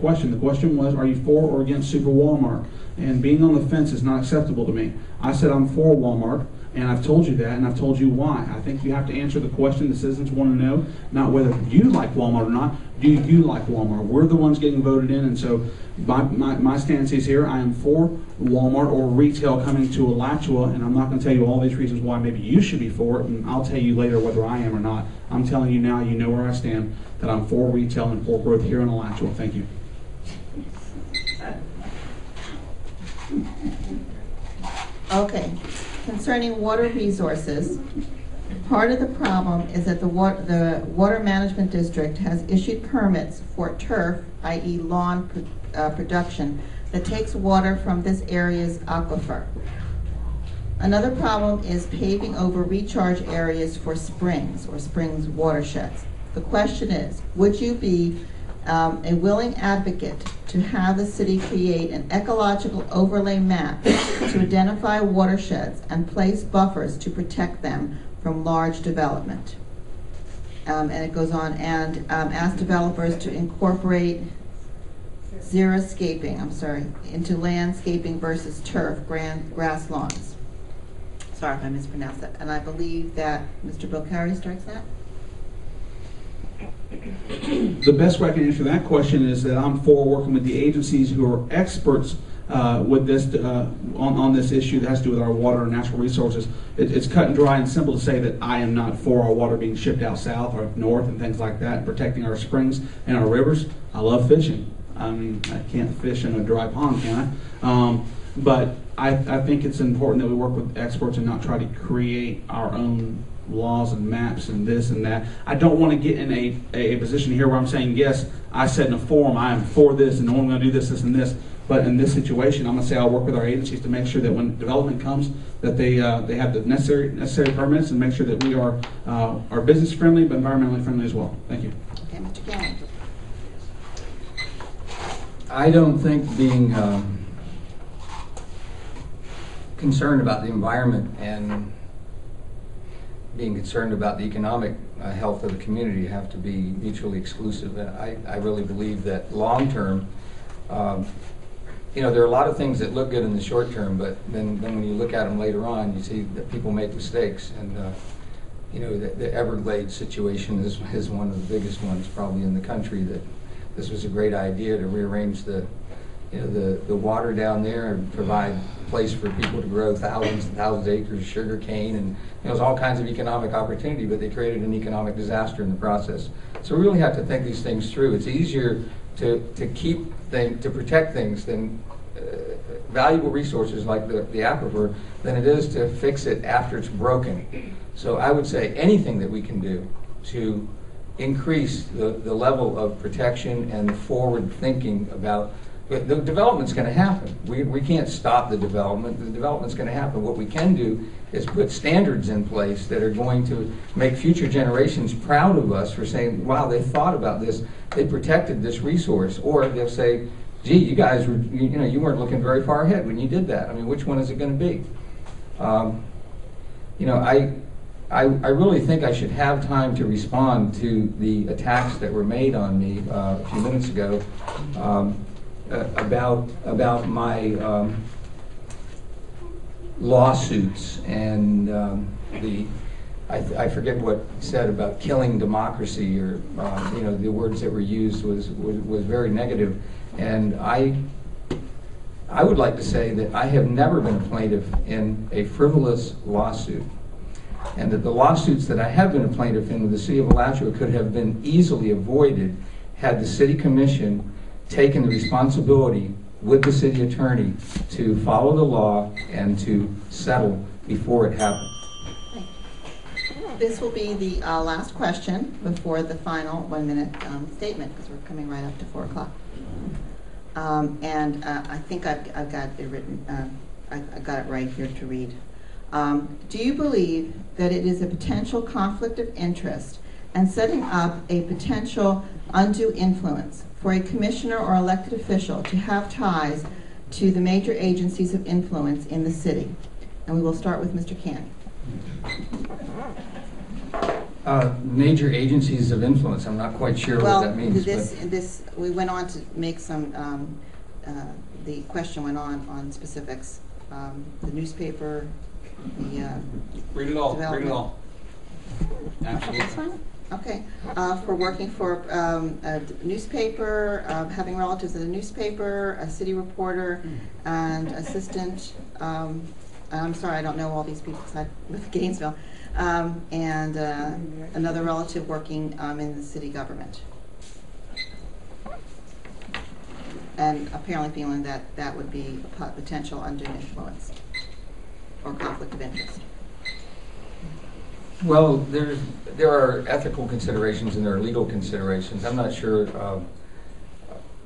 question. The question was, are you for or against Super Walmart? And being on the fence is not acceptable to me. I said I'm for Walmart, and I've told you that, and I've told you why. I think you have to answer the question the citizens want to know, not whether you like Walmart or not. Do you like Walmart? We're the ones getting voted in, and so my stance is here. I am for Walmart or retail coming to Alachua, and I'm not going to tell you all these reasons why maybe you should be for it, and I'll tell you later whether I am or not. I'm telling you now, you know where I stand, that I'm for retail and for growth here in Alachua. Thank you. Okay, concerning water resources, part of the problem is that the Water Management District has issued permits for turf, i.e. lawn production, that takes water from this area's aquifer. Another problem is paving over recharge areas for springs or springs watersheds. The question is, would you be a willing advocate to have the city create an ecological overlay map to identify watersheds and place buffers to protect them from large development? And it goes on, and ask developers to incorporate into landscaping versus turf, grass lawns. Sorry if I mispronounced that. And I believe that Mr. Bilcari strikes that. The best way I can answer that question is that I'm for working with the agencies who are experts with this on this issue that has to do with our water and natural resources. It's cut and dry and simple to say that I am not for our water being shipped out south or up north and things like that, protecting our springs and our rivers. I love fishing. I mean, I can't fish in a dry pond, can I? But I think it's important that we work with experts and not try to create our own laws and maps and this and that. I don't want to get in a position here where I'm saying, yes, I said in a forum, I am for this and I'm going to do this, and this. But in this situation, I'm going to say I'll work with our agencies to make sure that when development comes, that they have the necessary permits and make sure that we are business friendly but environmentally friendly as well. Thank you. Okay, Mr. Cannon. I don't think being concerned about the environment and being concerned about the economic health of the community have to be mutually exclusive. And I really believe that long term, there are a lot of things that look good in the short term, but then when you look at them later on, you see that people make mistakes. And the Everglades situation is one of the biggest ones probably in the country. That this was a great idea to rearrange the water down there and provide a place for people to grow thousands and thousands of acres of sugar cane, and there's all kinds of economic opportunity, but they created an economic disaster in the process. So we really have to think these things through. It's easier to protect things than valuable resources like the aquifer than it is to fix it after it's broken. So I would say anything that we can do to increase the level of protection and forward thinking about the development's going to happen. We can't stop the development. The development's going to happen. What we can do is put standards in place that are going to make future generations proud of us for saying, wow, they thought about this, they protected this resource. Or they'll say, gee, you guys were, you weren't looking very far ahead when you did that. I mean, which one is it going to be? I really think I should have time to respond to the attacks that were made on me a few minutes ago about my lawsuits and I forget what he said about killing democracy, or the words that were used was very negative. And I would like to say that I have never been a plaintiff in a frivolous lawsuit, and that the lawsuits that I have been a plaintiff in with the city of Alachua could have been easily avoided had the city commission taken the responsibility with the city attorney to follow the law and to settle before it happened. This will be the last question before the final 1-minute statement, because we're coming right up to 4 o'clock. I think I've got it written, I got it right here to read. Do you believe that it is a potential conflict of interest and setting up a potential undue influence for a commissioner or elected official to have ties to the major agencies of influence in the city? And we will start with Mr. Canny. Major agencies of influence, I'm not quite sure what that means. We went on to make some, the question went on specifics. The newspaper, the Read it all, read it development. all. Absolutely. That's fine. Okay. For working for a newspaper, having relatives in a newspaper, a city reporter, and assistant. I'm sorry, I don't know all these people because I live in Gainesville. And another relative working in the city government. And apparently feeling that that would be a potential undue influence or conflict of interest. Well, there are ethical considerations and there are legal considerations. I'm not sure.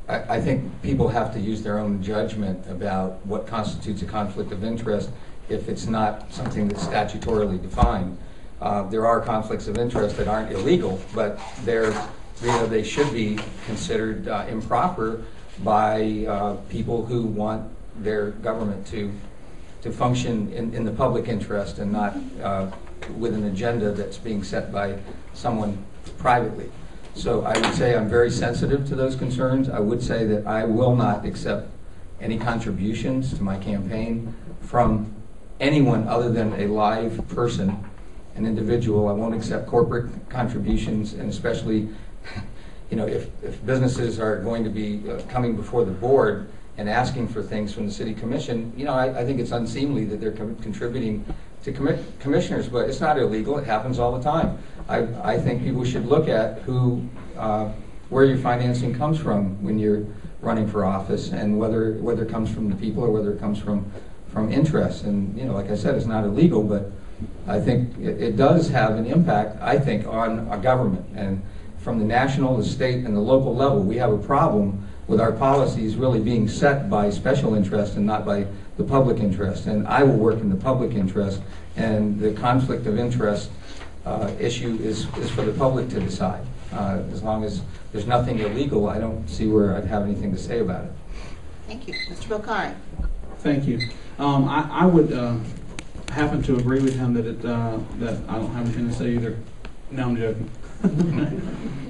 I think people have to use their own judgment about what constitutes a conflict of interest if it's not something that's statutorily defined. There are conflicts of interest that aren't illegal, but they should be considered improper by people who want their government to function in the public interest and not with an agenda that's being set by someone privately. So I would say I'm very sensitive to those concerns. I would say that I will not accept any contributions to my campaign from anyone other than a live person, an individual. I won't accept corporate contributions, and especially, if businesses are going to be coming before the board and asking for things from the city commission, I think it's unseemly that they're contributing to commissioners, but it's not illegal. It happens all the time. I think people should look at where your financing comes from when you're running for office, and whether it comes from the people or whether it comes from interest. And like I said, it's not illegal, but I think it does have an impact, I think, on a government. And from the national, the state, and the local level, we have a problem with our policies really being set by special interest and not by the public interest. And I will work in the public interest, and the conflict of interest issue is for the public to decide. As long as there's nothing illegal, I don't see where I'd have anything to say about it. Thank you. Mr. Bokhari. Thank you. I would happen to agree with him that I don't have anything to say either. No, I'm joking.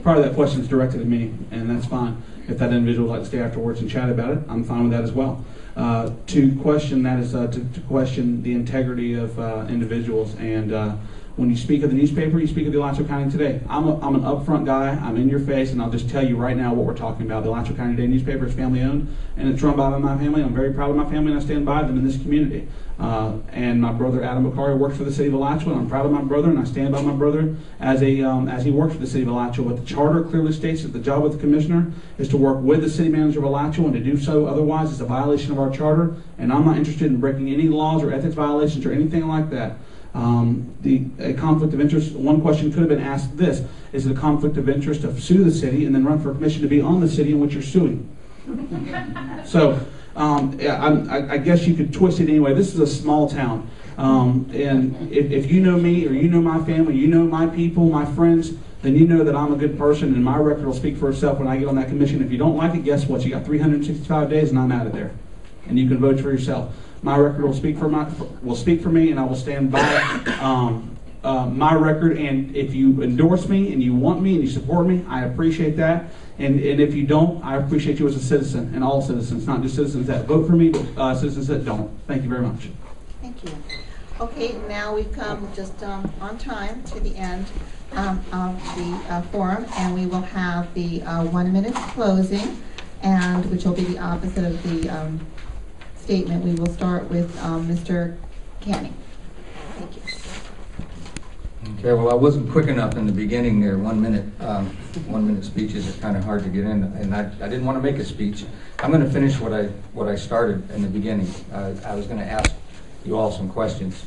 Part of that question is directed at me, and that's fine. If that individual would like to stay afterwards and chat about it, I'm fine with that as well. To question that is to question the integrity of individuals. And when you speak of the newspaper, you speak of the Alachua County Today. I'm an upfront guy. I'm in your face, and I'll just tell you right now what we're talking about. The Alachua County Today newspaper is family owned, and it's run by my family. I'm very proud of my family, and I stand by them in this community. And my brother Adam Bokhari works for the city of Alachua, and I'm proud of my brother, and I stand by my brother as he works for the city of Alachua. But the charter clearly states that the job of the commissioner is to work with the city manager of Alachua, and to do so otherwise is a violation of our charter. And I'm not interested in breaking any laws or ethics violations or anything like that. A conflict of interest, one question could have been asked this: is it a conflict of interest to sue the city and then run for commission to be on the city in which you're suing? So I guess you could twist it anyway. This is a small town. And if you know me, or you know my family, you know my people, my friends, then you know that I'm a good person, and my record will speak for itself when I get on that commission. If you don't like it, guess what? You got 365 days and I'm out of there. And you can vote for yourself. My record will speak for me, and I will stand by my record. And if you endorse me and you want me and you support me, I appreciate that. And if you don't, I appreciate you as a citizen, and all citizens, not just citizens that vote for me, but citizens that don't. Thank you very much. Thank you. Okay, now we've come just on time to the end of the forum, and we will have the 1 minute closing, and which will be the opposite of the statement. We will start with Mr. Canning. Thank you. Okay, well, I wasn't quick enough in the beginning there. 1 minute, 1 minute speeches are kind of hard to get in, and I didn't want to make a speech. I'm going to finish what I started in the beginning. I was going to ask you all some questions.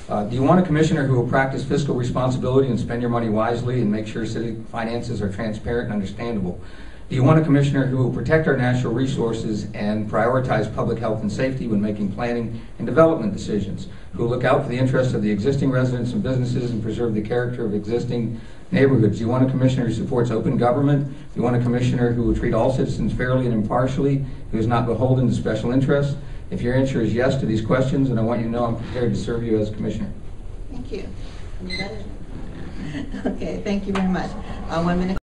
Do you want a commissioner who will practice fiscal responsibility and spend your money wisely and make sure city finances are transparent and understandable? Do you want a commissioner who will protect our natural resources and prioritize public health and safety when making planning and development decisions? Who will look out for the interests of the existing residents and businesses and preserve the character of existing neighborhoods? Do you want a commissioner who supports open government? Do you want a commissioner who will treat all citizens fairly and impartially, who is not beholden to special interests? If your answer is yes to these questions, then I want you to know I'm prepared to serve you as commissioner. Thank you. Okay, thank you very much. 1 minute.